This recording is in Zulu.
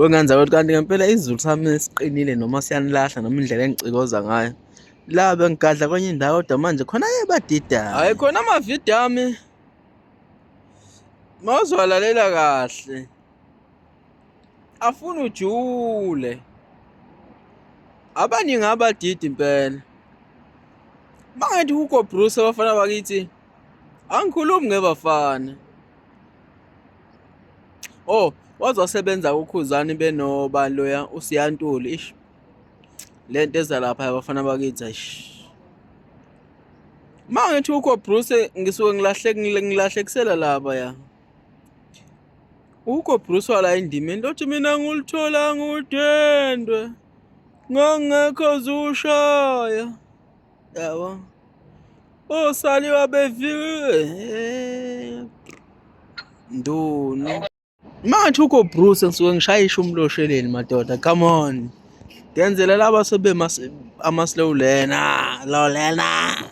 Okungenzeka ukuthi kanti ngempela isizulu sami siqinile noma siyanilahla noma indlela engicikoza ngayo. La bengigadla kwenye indawo kodwa manje khona badidayo. Hhayi khona amavidiyo ami mawuzowalalela kahle afuna ujule. Abaningi abadidi impela. Mangathi Hugo Bruce abafana bakithi angikhulumi ngebafana. Oh, wazosebenza uKhuzani benobani loya uSiyantuli. Ish. Lento eza lapha abafana bakithi ayish. Mangathi Hugo Bruce ngisuke ngilahlekisela lapha ya. Hugo Bruce wala indimeni lothi mina ngulithola ngudendwe. Ngangekho zushaya. Yabo. Osaliwa bevike. Ndunu. Manje Hugo Bruce ngisuke ngishayisha umlosheleni madoda. Come on. Ngenzela laba sebe ama slow learner, low learner.